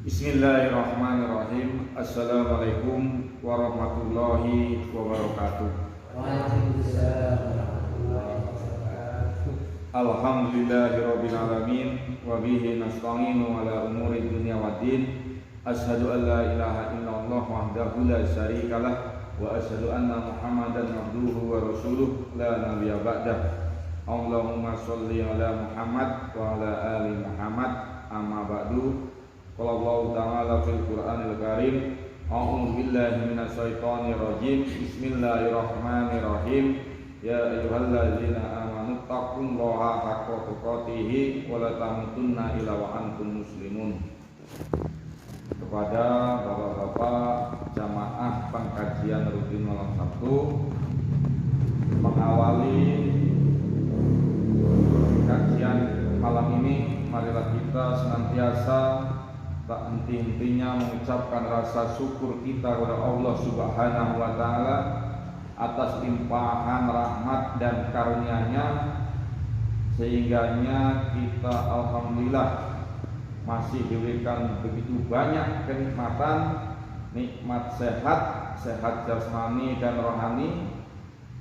Bismillahirrahmanirrahim. Assalamualaikum warahmatullahi wabarakatuh. Waalaikumsalam warahmatullahi wabarakatuh. Alhamdulillahirabbil alamin wa bihi nasta'inu ala umuri dunya waddin. Asyhadu an la ilaha illallah wahdahu la syarikalah wa asyhadu anna Muhammadan abduhu wa rasuluh la nabiyya ba'dah. Allahumma sholli ala Muhammad wa ala ali Muhammad. Amma ba'du. Qala Allah ta'ala fil Qur'anil Karim, a'udzu billahi minasyaitonir rajim. Bismillahirrahmanirrahim. Ya ayyuhalladzina amanu taqullaha haqqa tuqatih wa la tamutunna illa wa antum muslimun. Kepada bapak-bapak jamaah pengkajian rutin malam Sabtu, mengawali kajian malam ini, marilah kita senantiasa tak henti-hentinya mengucapkan rasa syukur kita kepada Allah Subhanahu wa Ta'ala atas limpahan rahmat dan karunia-Nya, sehingganya kita alhamdulillah masih diberikan begitu banyak kenikmatan, nikmat sehat jasmani dan rohani,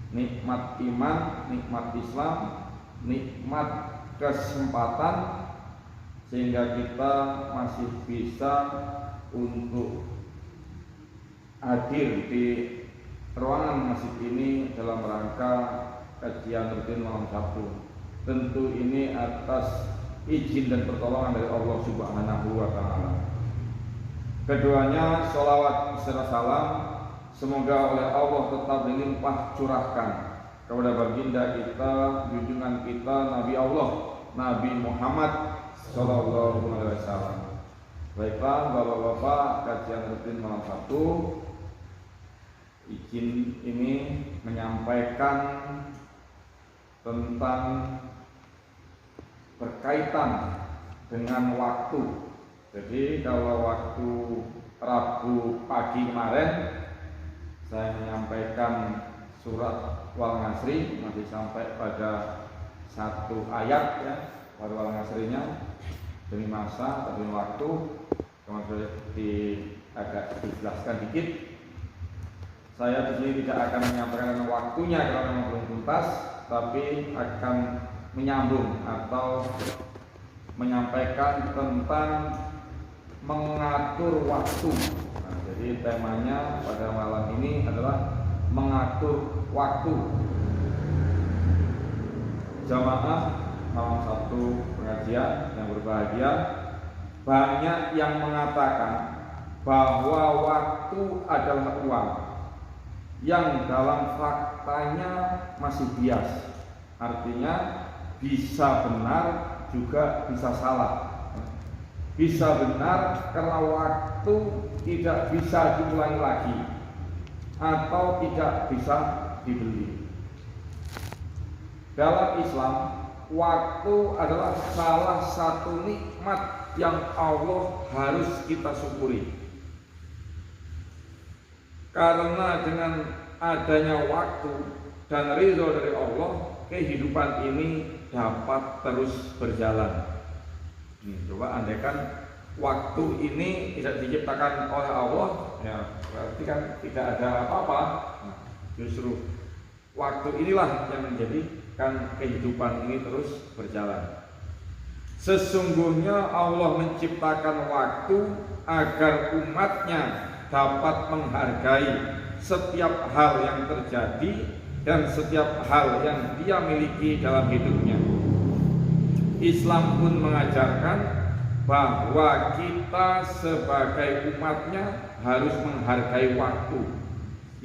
nikmat iman, nikmat Islam, nikmat kesempatan, sehingga kita masih bisa untuk hadir di ruangan masjid ini dalam rangka kajian rutin malam Sabtu. Tentu ini atas izin dan pertolongan dari Allah Subhanahu wa Ta'ala. Keduanya sholawat serta salam semoga oleh Allah tetap dilimpah curahkan kepada baginda kita, junjungan kita, Nabi Allah, Nabi Muhammad Sallallahu alaihi wasallam. Baiklah bapak-bapak, kajian rutin malam Sabtu, izin ini menyampaikan tentang berkaitan dengan waktu. Jadi kalau waktu Rabu pagi kemarin saya menyampaikan surat Wal Ngasri, masih sampai pada satu ayat ya, pada Wal Ngasrinya. Demi masa, demi waktu, kemudian agak dijelaskan dikit. Saya di sini tidak akan menyampaikan waktunya kalau memang belum tuntas, tapi akan menyambung atau menyampaikan tentang mengatur waktu. Nah, jadi temanya pada malam ini adalah mengatur waktu. Jamaah malam Sabtu pengajian yang berbahagia, banyak yang mengatakan bahwa waktu adalah uang yang dalam faktanya masih bias. Artinya bisa benar juga bisa salah. Bisa benar karena waktu tidak bisa diulangi lagi atau tidak bisa dibeli. Dalam Islam, waktu adalah salah satu nikmat yang Allah harus kita syukuri. Karena dengan adanya waktu dan ridho dari Allah, kehidupan ini dapat terus berjalan. Coba andaikan waktu ini tidak diciptakan oleh Allah, ya berarti kan tidak ada apa-apa. Nah, justru waktu inilah yang menjadikan kehidupan ini terus berjalan. Sesungguhnya Allah menciptakan waktu agar umatnya dapat menghargai setiap hal yang terjadi dan setiap hal yang dia miliki dalam hidupnya. Islam pun mengajarkan bahwa kita sebagai umatnya harus menghargai waktu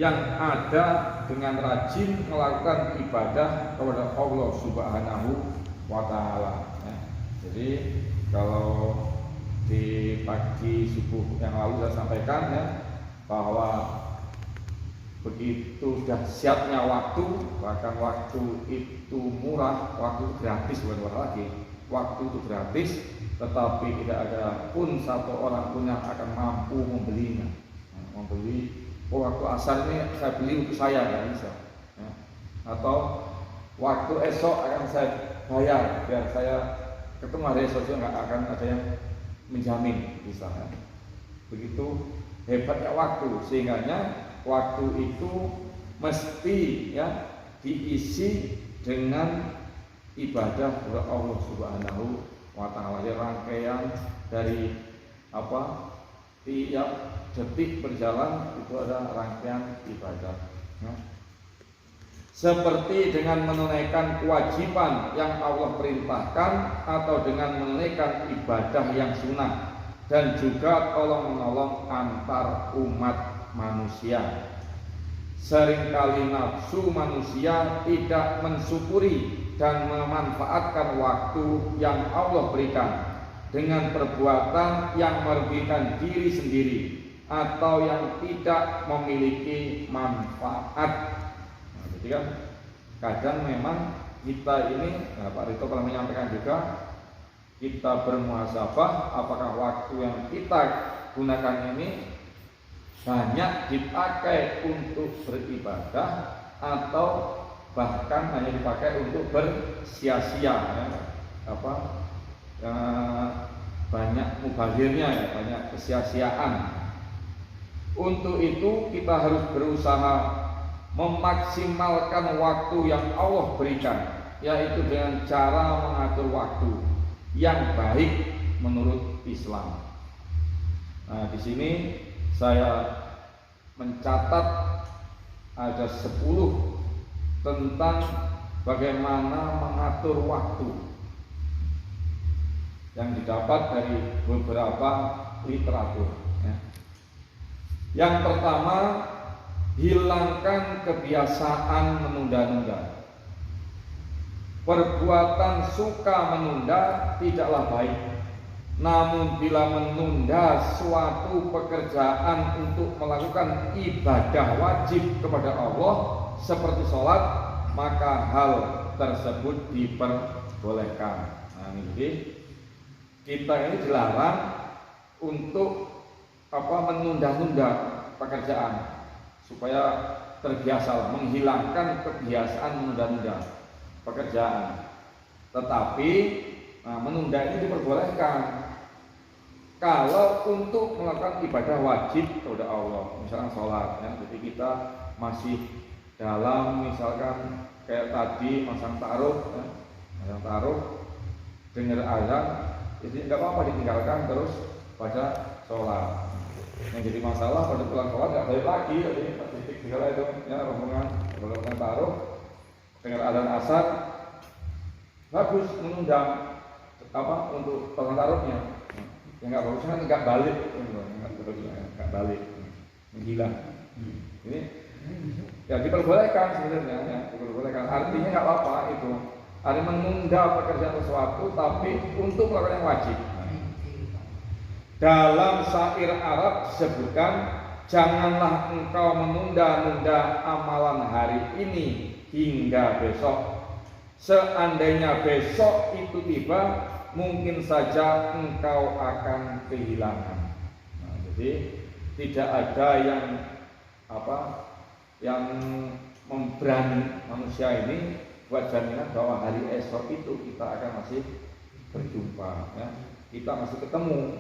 yang ada dengan rajin melakukan ibadah kepada Allah Subhanahu wa Ta'ala. Jadi kalau di pagi subuh yang lalu saya sampaikan ya, bahwa begitu dahsyatnya waktu, bahkan waktu itu murah, waktu gratis, bukan murah lagi, waktu itu gratis, tetapi tidak ada pun satu orang pun yang akan mampu membelinya. Membeli, oh waktu asar ini saya beli untuk saya, nggak bisa. Atau waktu esok akan saya bayar biar saya ketemu hari esok, nggak akan ada yang menjamin misalnya. Begitu hebatnya waktu, sehingganya waktu itu mesti ya diisi dengan ibadah kepada Allah Subhanahu wa taala. Rangkaian dari tiap detik berjalan itu ada rangkaian ibadah ya. Seperti dengan menunaikan kewajiban yang Allah perintahkan atau dengan menunaikan ibadah yang sunnah, dan juga tolong menolong antar umat manusia. Seringkali nafsu manusia tidak mensyukuri dan memanfaatkan waktu yang Allah berikan dengan perbuatan yang merugikan diri sendiri atau yang tidak memiliki manfaat. Jadi kan kadang memang kita ini, Pak Rito pernah menyampaikan juga, kita bermuhasabah apakah waktu yang kita gunakan ini banyak dipakai untuk beribadah atau bahkan hanya dipakai untuk bersia-sia ya, banyak mubazirnya ya, banyak kesia-siaan. Untuk itu kita harus berusaha memaksimalkan waktu yang Allah berikan, yaitu dengan cara mengatur waktu yang baik menurut Islam. Nah, di sini saya mencatat ada 10 tentang bagaimana mengatur waktu yang didapat dari beberapa literatur. Ya. Yang pertama, hilangkan kebiasaan menunda-nunda. Perbuatan suka menunda tidaklah baik. Namun bila menunda suatu pekerjaan untuk melakukan ibadah wajib kepada Allah seperti sholat, maka hal tersebut diperbolehkan. Nah, ini kita ini dilarang untuk menunda-nunda pekerjaan supaya terbiasa, menghilangkan kebiasaan menunda-nunda pekerjaan. Tetapi menunda ini diperbolehkan kalau untuk melakukan ibadah wajib kepada Allah, misalkan sholat ya. Jadi kita masih dalam misalkan kayak tadi masang taruh ya, masang taruh dengar azan, jadi nggak apa-apa ditinggalkan terus pada sholat. Yang jadi masalah pada pulang sholat nggak balik lagi, jadi titik segala itu ya, rombongan taruh dengar azan asar, bagus menunda untuk pulang taruhnya. Ya nggak bagus kan nggak balik, nggak balik, menghilang. Ini ya diperbolehkan sebenarnya, ya, diperbolehkan. Artinya nggak apa-apa itu. Ada menunda pekerjaan sesuatu, tapi untuk melakukan yang wajib. Dalam syair Arab disebutkan, janganlah engkau menunda-nunda amalan hari ini hingga besok. Seandainya besok itu tiba, mungkin saja engkau akan kehilangan. Nah, jadi tidak ada yang memberani manusia ini buat jaminan bahwa hari esok itu kita akan masih berjumpa, ya. Kita masih ketemu.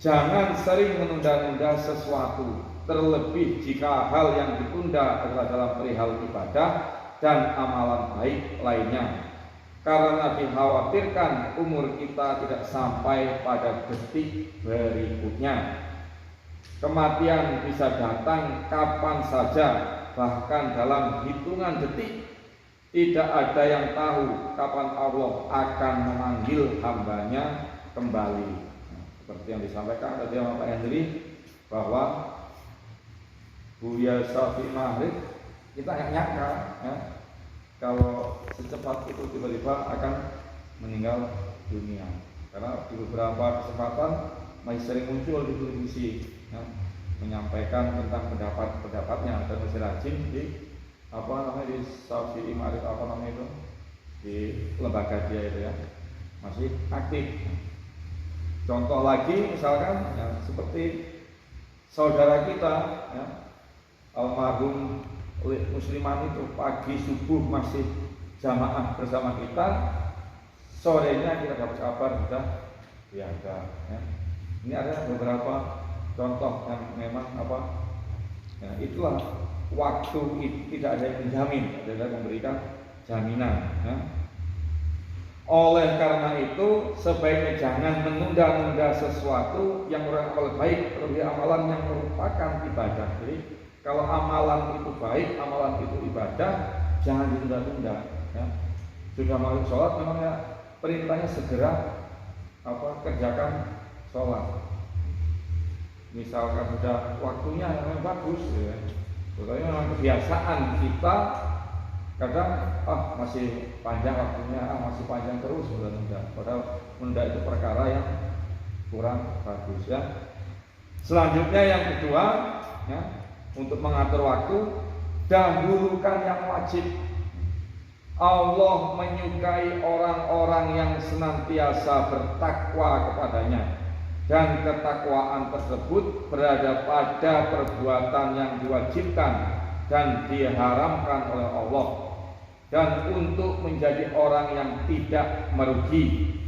Jangan sering menunda-nunda sesuatu, terlebih jika hal yang ditunda adalah dalam perihal ibadah dan amalan baik lainnya. Karena dikhawatirkan umur kita tidak sampai pada detik berikutnya. Kematian bisa datang kapan saja, bahkan dalam hitungan detik. Tidak ada yang tahu kapan Allah akan memanggil hambanya kembali. Seperti yang disampaikan tadi oleh Pak Henry, bahwa Buya Syafi'i Ma'arif, kita nggak nyangka ya, kalau secepat itu tiba-tiba akan meninggal dunia. Karena di beberapa kesempatan masih sering muncul di televisi ya, menyampaikan tentang pendapat-pendapatnya, dan masih rajin di di Syafi'i Ma'arif itu, di lembaga dia itu ya, masih aktif. Contoh lagi misalkan ya, seperti saudara kita ya, almarhum Musliman itu pagi subuh masih jamaah bersama kita, sorenya kita dapat kabar sudah biasa. Ya. Ini ada beberapa contoh yang memang ya, itulah waktu tidak ada yang menjamin, tidak ada memberikan jaminan. Ya. Oleh karena itu sebaiknya jangan menunda-nunda sesuatu yang merupakan baik, terlebih amalan yang merupakan ibadah. Jadi kalau amalan itu baik, amalan itu ibadah, jangan ditunda-tunda. Ya. Sudah mau sholat, memang ya perintahnya segera kerjakan sholat. Misalkan sudah waktunya yang bagus, ya. Pokoknya memang kebiasaan kita kadang masih panjang waktunya, masih panjang terus menunda. Padahal menunda itu perkara yang kurang bagus ya. Selanjutnya yang kedua ya, untuk mengatur waktu, dahulukan yang wajib. Allah menyukai orang-orang yang senantiasa bertakwa kepadanya, dan ketakwaan tersebut berada pada perbuatan yang diwajibkan dan diharamkan oleh Allah, dan untuk menjadi orang yang tidak merugi.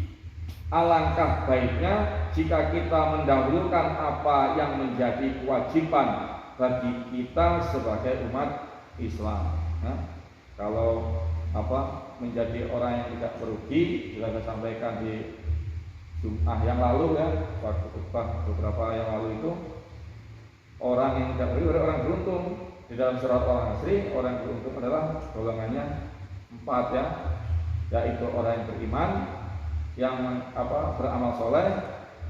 Alangkah baiknya jika kita mendahulukan apa yang menjadi kewajiban bagi kita sebagai umat Islam. Nah, kalau menjadi orang yang tidak merugi, sudah saya sampaikan di Jum'ah yang lalu ya, waktu beberapa yang lalu itu, orang yang tidak merugi adalah orang beruntung. Di dalam surat Al-Asr, orang beruntung adalah golongannya 4 ya, yaitu orang yang beriman, yang beramal soleh,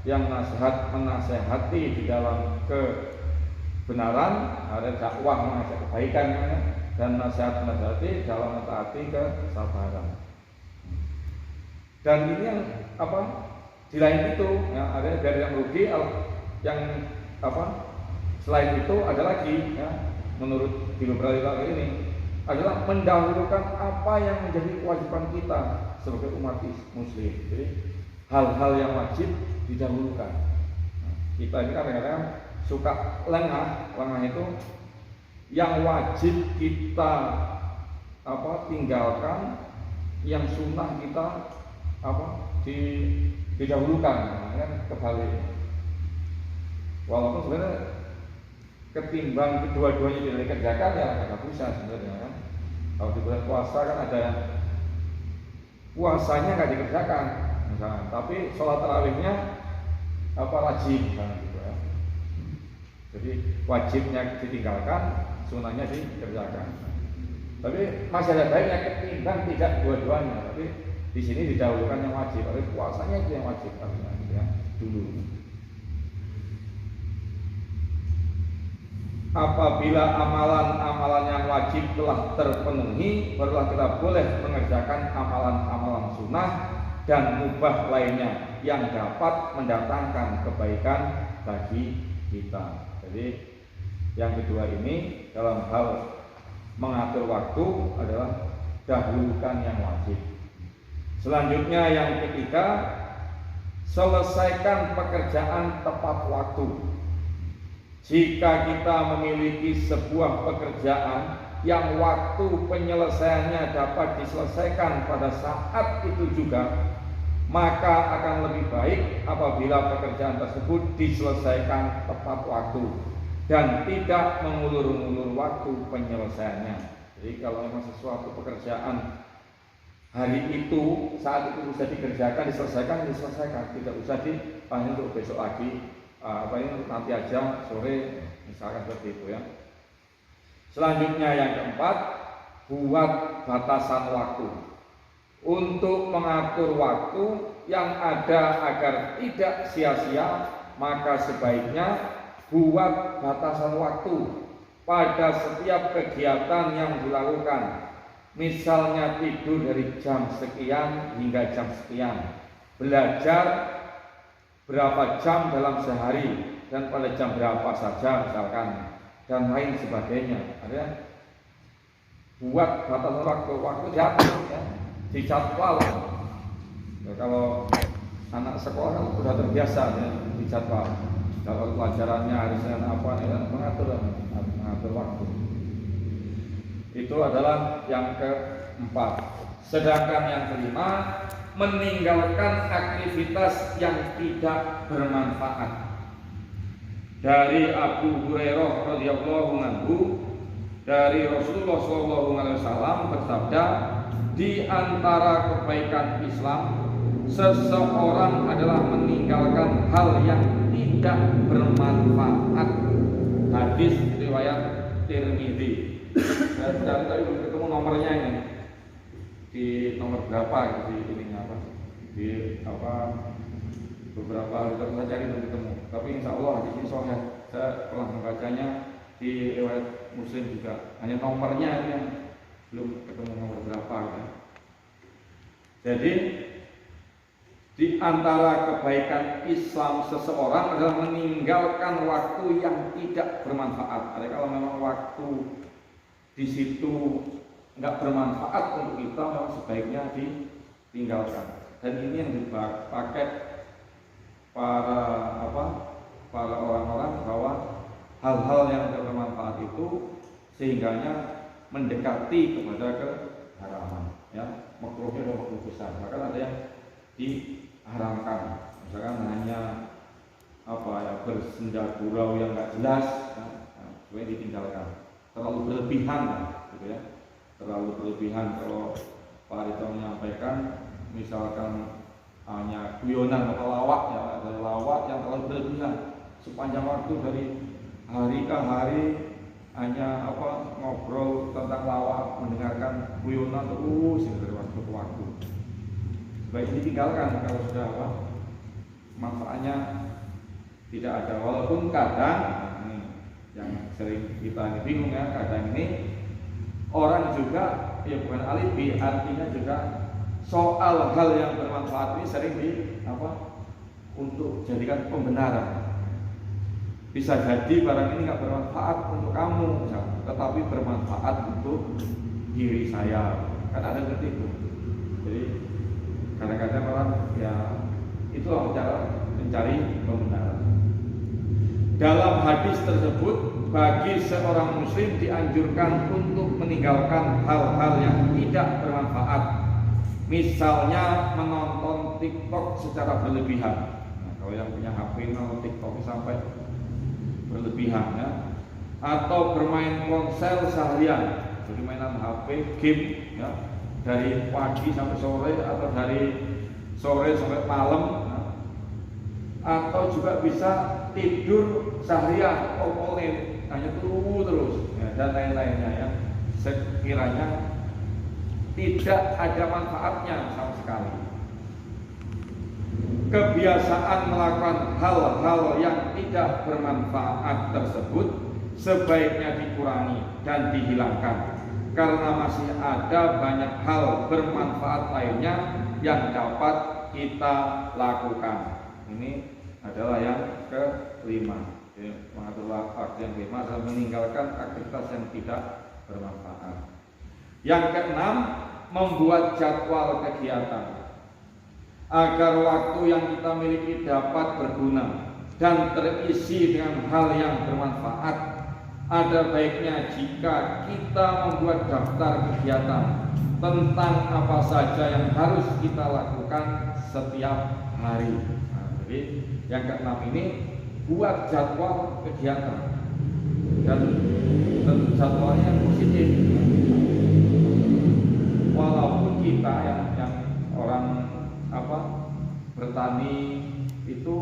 yang menasehati di dalam kebenaran, ada dakwah mengajak kebaikan ya, dan nasihat-nasihati dalam mentaati kesabaran. Dan ini yang di lain itu ya, ada dari yang rugi, yang selain itu ada lagi ya, menurut di beberapa ini adalah mendahulukan apa yang menjadi kewajiban kita sebagai umat muslim. Jadi hal-hal yang wajib didahulukan. Kita ini kadang-kadang suka lengah itu yang wajib kita tinggalkan, yang sunnah kita didahulukan, kan kebalik. Walaupun sebenarnya ketimbang kedua-duanya tidak dikerjakan ya agak bisa sebenarnya kan. Kalau di bulan puasa kan ada yang puasanya nggak dikerjakan misalnya, tapi sholat tarawihnya rajin misalnya gitu ya. Jadi wajibnya ditinggalkan, sunahnya dikerjakan. Tapi masih ada baiknya ketimbang tidak dua-duanya, tapi di sini didahulukan yang wajib, tapi puasanya itu yang wajib ya, dulu. Apabila amalan-amalan yang wajib telah terpenuhi, barulah kita boleh mengerjakan amalan-amalan sunnah dan mubah lainnya yang dapat mendatangkan kebaikan bagi kita. Jadi yang kedua ini dalam hal mengatur waktu adalah dahulukan yang wajib. Selanjutnya yang ketiga, selesaikan pekerjaan tepat waktu. Jika kita memiliki sebuah pekerjaan yang waktu penyelesaiannya dapat diselesaikan pada saat itu juga, maka akan lebih baik apabila pekerjaan tersebut diselesaikan tepat waktu dan tidak mengulur-ulur waktu penyelesaiannya. Jadi kalau memang sesuatu pekerjaan hari itu, saat itu bisa dikerjakan, diselesaikan, tidak usah dipanggil untuk besok lagi. Ini nanti aja sore misalkan seperti itu ya. Selanjutnya yang keempat, buat batasan waktu. Untuk mengatur waktu yang ada agar tidak sia-sia, maka sebaiknya buat batasan waktu pada setiap kegiatan yang dilakukan. Misalnya tidur dari jam sekian hingga jam sekian, belajar berapa jam dalam sehari dan pada jam berapa saja misalkan, dan lain sebagainya. Ada buat batasan waktu diatur ya, dijadwal. Ya, kalau anak sekolah kan sudah terbiasa ya, dijadwal. Kalau pelajarannya hari Senin apa ya, mengatur waktu. Itu adalah yang keempat. Sedangkan yang kelima, meninggalkan aktivitas yang tidak bermanfaat. Dari Abu Hurairah radhiyallahu anhu, dari Rasulullah SAW bersabda, di antara kebaikan Islam, seseorang adalah meninggalkan hal yang tidak bermanfaat. Hadis riwayat Tirmidzi. Dan tadi belum ketemu nomornya ini. Di nomor berapa di ininya apa? Di apa? Beberapa hari terus saya cari belum ketemu. Tapi insya Allah hadis ini sahih. Saya telah membacanya di riwayat Muslim juga. Hanya nomornya ini yang belum ketemu nomor berapa ya. Jadi di antara kebaikan Islam seseorang adalah meninggalkan waktu yang tidak bermanfaat. Jadi kalau memang waktu di situ nggak bermanfaat untuk kita, memang sebaiknya ditinggalkan. Dan ini yang dipakai para orang-orang bahwa hal-hal yang tidak bermanfaat itu sehingganya mendekati kepada keharaman. Ya, makruhnya adalah makruh besar. Bahkan ada yang diharamkan, misalkan hanya bersenda gurau yang nggak jelas, supaya ditinggalkan. Terlalu berlebihan, gitu ya. Terlalu berlebihan. Kalau Pak Rito menyampaikan, misalkan hanya guyonan atau lawak, ya ada lawak yang terlalu berlebihan sepanjang waktu dari hari ke hari hanya ngobrol tentang lawak, mendengarkan guyonan terus dari waktu ke waktu. Baik ditinggalkan kalau sudah manfaatnya tidak ada. Walaupun kadang ini yang sering kita bingung ya, kadang ini orang juga ya bukan alibi, artinya juga soal hal yang bermanfaat ini sering untuk jadikan pembenaran. Bisa jadi barang ini nggak bermanfaat untuk kamu, misalnya, tetapi bermanfaat untuk diri saya. Kan ada seperti itu. Jadi kadang-kadang orang ya itulah cara mencari pembenaran. Dalam hadis tersebut, bagi seorang muslim dianjurkan untuk meninggalkan hal-hal yang tidak bermanfaat. Misalnya menonton TikTok secara berlebihan. Nah, kalau yang punya HP nonton TikTok sampai berlebihan ya. Atau bermain ponsel seharian, jadi mainan HP, game ya, dari pagi sampai sore atau dari sore sampai malam ya. Atau juga bisa tidur seharian, hanya terus ya, dan lain-lainnya ya. Sekiranya tidak ada manfaatnya sama sekali. Kebiasaan melakukan hal-hal yang tidak bermanfaat tersebut sebaiknya dikurangi dan dihilangkan, karena masih ada banyak hal bermanfaat lainnya yang dapat kita lakukan. Ini adalah yang kelima. Mengatur waktu yang kelima adalah meninggalkan aktivitas yang tidak bermanfaat. Yang keenam, membuat jadwal kegiatan agar waktu yang kita miliki dapat berguna dan terisi dengan hal yang bermanfaat. Ada baiknya jika kita membuat daftar kegiatan tentang apa saja yang harus kita lakukan setiap hari. Nah, jadi yang keenam ini buat jadwal kegiatan dan jadwalnya yang positif. Walaupun kita yang orang bertani itu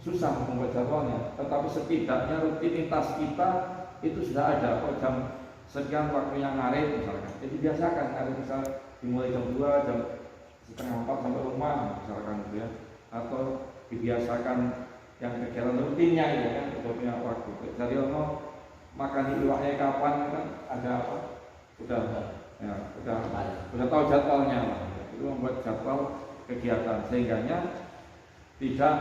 susah membuat jadwalnya, tetapi setidaknya rutinitas kita itu sudah ada. Jam sekian waktunya ngarit misalkan, jadi biasakan ngarit misal dimulai jam 2, jam setengah 4 sampai rumah misalkan gitu ya. Atau dibiasakan yang kegiatan rutinnya itu kan sudah punya waktu. Jadi makan iwaknya kapan kan ada udah tahu jadwalnya. Itu membuat jadwal kegiatan sehingganya tidak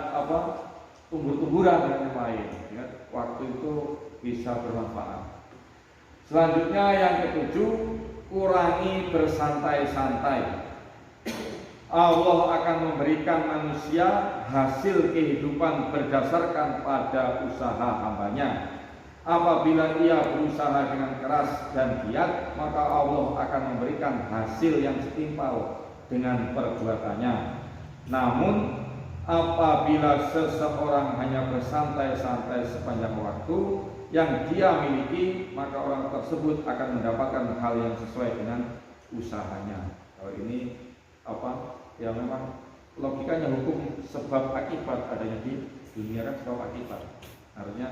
tumbur-tumburan dengan yang lain ya. Waktu itu bisa bermanfaat. Selanjutnya yang ketujuh, kurangi bersantai-santai. Allah akan memberikan manusia hasil kehidupan berdasarkan pada usaha hambanya. Apabila ia berusaha dengan keras dan giat, maka Allah akan memberikan hasil yang setimpal dengan perbuatannya. Namun apabila seseorang hanya bersantai-santai sepanjang waktu yang dia miliki, maka orang tersebut akan mendapatkan hal yang sesuai dengan usahanya. Kalau ini ya memang logikanya hukum sebab akibat adanya di dunia kan, sebab akibat. Artinya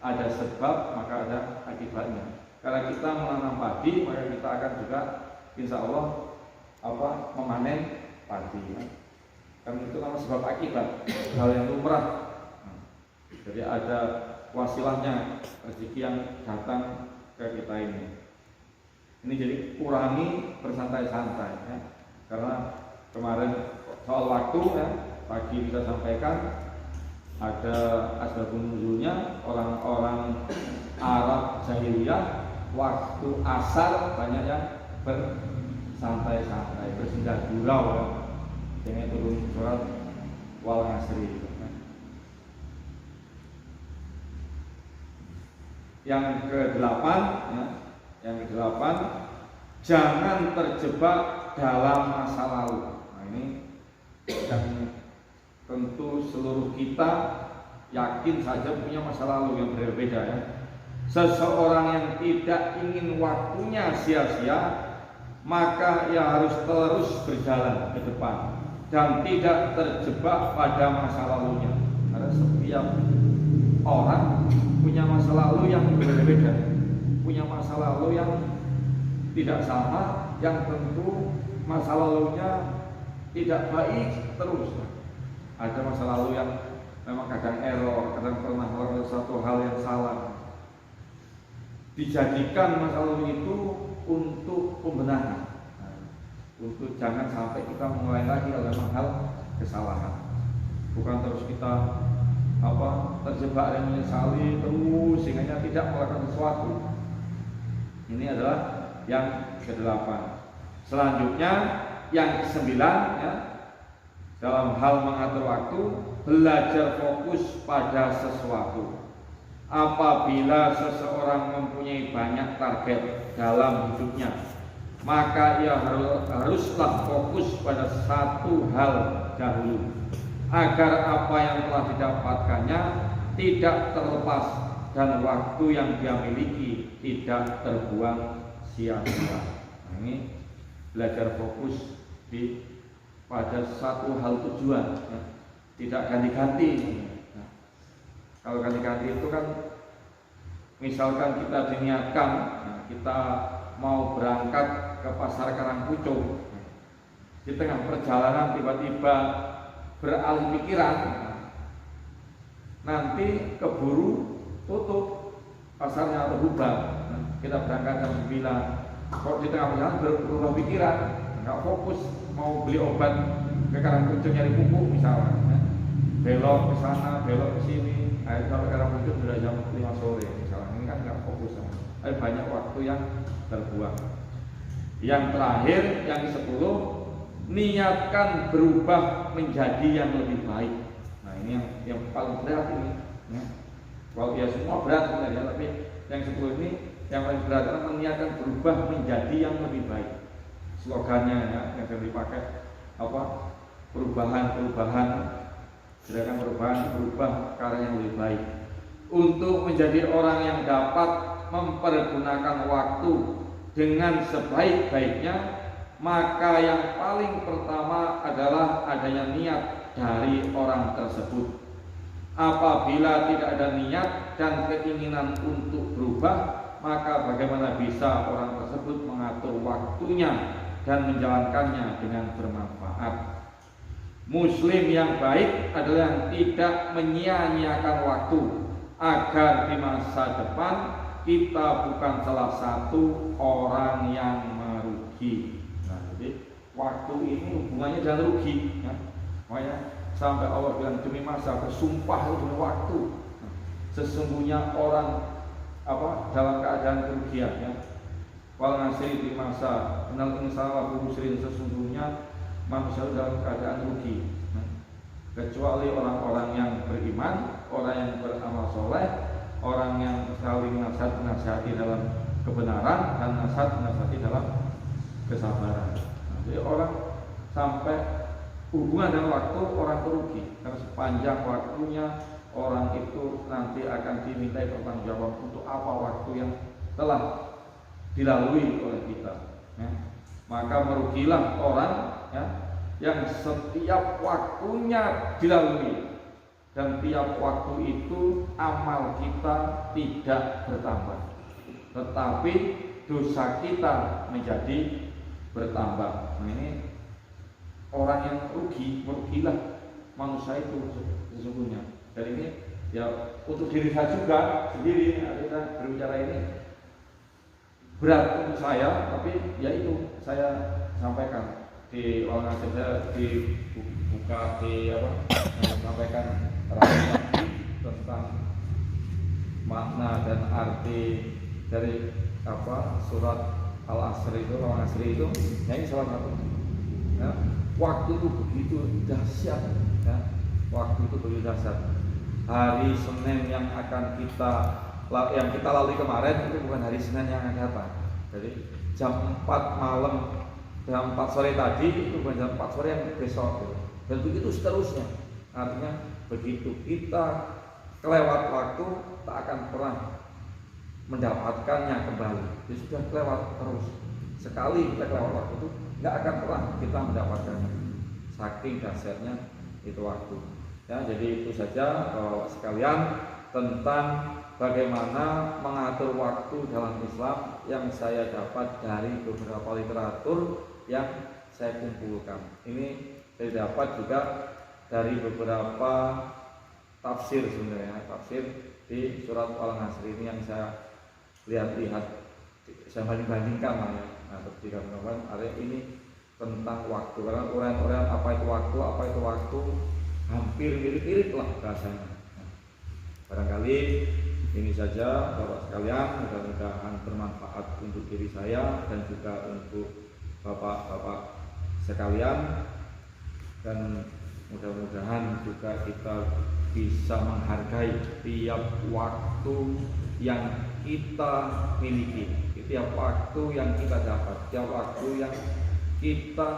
ada sebab maka ada akibatnya. Kalau kita menanam padi, maka kita akan juga insya Allah memanen padi. Kan itu nama sebab akibat, hal yang lumrah. Jadi ada wasilahnya rezeki yang datang ke kita ini. Ini jadi kurangi bersantai-santai ya. Karena kemarin soal waktu ya, pagi kita sampaikan ada asbabun nuzulnya. Orang-orang Arab jahiliyah waktu asar banyak yang bersantai-santai, bersinggah gurau ya. Dengan turun surat wal asri. Yang ke-8 ya, jangan terjebak dalam masa lalu. Nah, ini yang tentu seluruh kita yakin saja punya masa lalu yang berbeda ya. Seseorang yang tidak ingin waktunya sia-sia, maka ia harus terus berjalan ke depan dan tidak terjebak pada masa lalunya. Karena setiap orang punya masa lalu yang berbeda, punya masa lalu yang tidak sama, yang tentu masa lalunya tidak baik terus. Ada masa lalu yang memang kadang error, kadang pernah melakukan suatu hal yang salah. Dijadikan masa lalu itu untuk pembenaran. Untuk jangan sampai kita mulai lagi dalam hal kesalahan. Bukan terus kita terjebak dan menyesali terus sehingga tidak melakukan sesuatu. Ini adalah yang ke-8. Selanjutnya yang ke-9 ya, dalam hal mengatur waktu, belajar fokus pada sesuatu. Apabila seseorang mempunyai banyak target dalam hidupnya, maka ia haruslah fokus pada satu hal dahulu, agar apa yang telah didapatkannya tidak terlepas dan waktu yang dia miliki tidak terbuang sia-sia. Nah, ini belajar fokus pada satu hal tujuan ya. Tidak ganti-ganti. Nah, kalau ganti-ganti itu kan misalkan kita diniatkan kita mau berangkat ke pasar Karangpucung, di tengah perjalanan tiba-tiba beralih pikiran, nanti keburu tutup pasarnya atau bubar. Kita berangkat jam 9, kok di tengah perjalanan berubah pikiran, nggak fokus mau beli obat ke Karangpucung nyari pupuk misalnya, belok ke sana, belok ke sini, akhirnya sampai Karangpucung sudah jam 5 sore misalnya. Ini kan nggak fokus sama. Banyak waktu yang terbuang. Yang terakhir, yang ke-10, niatkan berubah menjadi yang lebih baik. Nah ini yang paling berat ini ya. Kalau ya semua berat sebenarnya, tapi yang 10 ini yang paling berat adalah meniatkan berubah menjadi yang lebih baik. Slogannya ya, yang akan dipakai perubahan, gerakan berubah karya yang lebih baik. Untuk menjadi orang yang dapat mempergunakan waktu dengan sebaik-baiknya, maka yang paling pertama adalah adanya niat dari orang tersebut. Apabila tidak ada niat dan keinginan untuk berubah, maka bagaimana bisa orang tersebut mengatur waktunya dan menjalankannya dengan bermanfaat. Muslim yang baik adalah yang tidak menyia-nyiakan waktu, agar di masa depan kita bukan salah satu orang yang merugi. Nah, jadi waktu ini hubungannya dengan rugi ya. Makanya sampai Allah bilang demi masa bersumpah demi waktu. Nah, sesungguhnya orang dalam keadaan kerugian ya. Wal ngasih di masa kenal insya muslim, sesungguhnya manusia dalam keadaan rugi. Nah, kecuali orang-orang yang beriman, orang yang beramal soleh, orang yang saling nasihati dalam kebenaran dan nasihati dalam kesabaran. Nah, jadi orang sampai hubungan dengan waktu orang itu rugi, karena sepanjang waktunya orang itu nanti akan dimintai pertanggungjawab untuk apa waktu yang telah dilalui oleh kita. Ya. Maka merugilah orang ya, yang setiap waktunya dilalui dan tiap waktu itu amal kita tidak bertambah, tetapi dosa kita menjadi bertambah. Nah, ini orang yang merugilah manusia itu sesungguhnya. Dan ini ya untuk diri saya juga sendiri, kita berbicara ini berat untuk saya, tapi ya itu saya sampaikan di orang asing, saya dibuka di sampaikan rapi tentang makna dan arti dari surat Al-Asr itu, Al Asr itu, ya ini salah satu. Ya, waktu itu begitu dahsyat, ya, waktu itu begitu dahsyat. Hari Senin yang kita lalui kemarin itu bukan hari Senin yang akan datang. Jadi jam 4 malam, jam 4 sore tadi itu bukan jam 4 sore yang besok. Dan begitu seterusnya. Artinya begitu kita kelewat waktu, tak akan pernah mendapatkannya kembali. Dia sudah kelewat terus. Sekali kita kelewat waktu itu, nggak akan pernah kita mendapatkannya. Saking dahsyatnya itu waktu. Ya, jadi itu saja Bapak sekalian tentang bagaimana mengatur waktu dalam Islam yang saya dapat dari beberapa literatur yang saya kumpulkan. Ini saya dapat juga dari beberapa tafsir sebenarnya, tafsir di surat Al-Asr ini yang saya lihat-lihat, saya banding-bandingkan lah ya. Nah, ketika teman-teman area ini tentang waktu, karena orang-orang apa itu waktu hampir mirip-mirip lah rasanya. Nah, barangkali ini saja Bapak sekalian, mudah-mudahan bermanfaat untuk diri saya dan juga untuk Bapak-bapak sekalian, dan mudah-mudahan juga kita bisa menghargai tiap waktu yang kita miliki, tiap waktu yang kita dapat, tiap waktu yang kita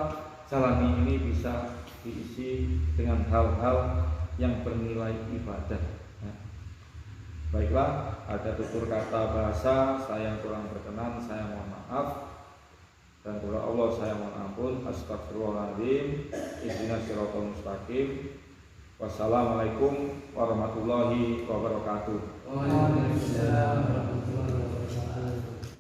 jalani ini bisa diisi dengan hal-hal yang bernilai ibadah. Ya. Baiklah, ada tutur kata bahasa saya yang kurang berkenan, saya mohon maaf, dan kepada Allah saya mohon ampun. Astagfirullahaladzim. Ihdinas siratal mustaqim. Wassalamualaikum warahmatullahi wabarakatuh. Waalaikumsalam warahmatullahi wabarakatuh.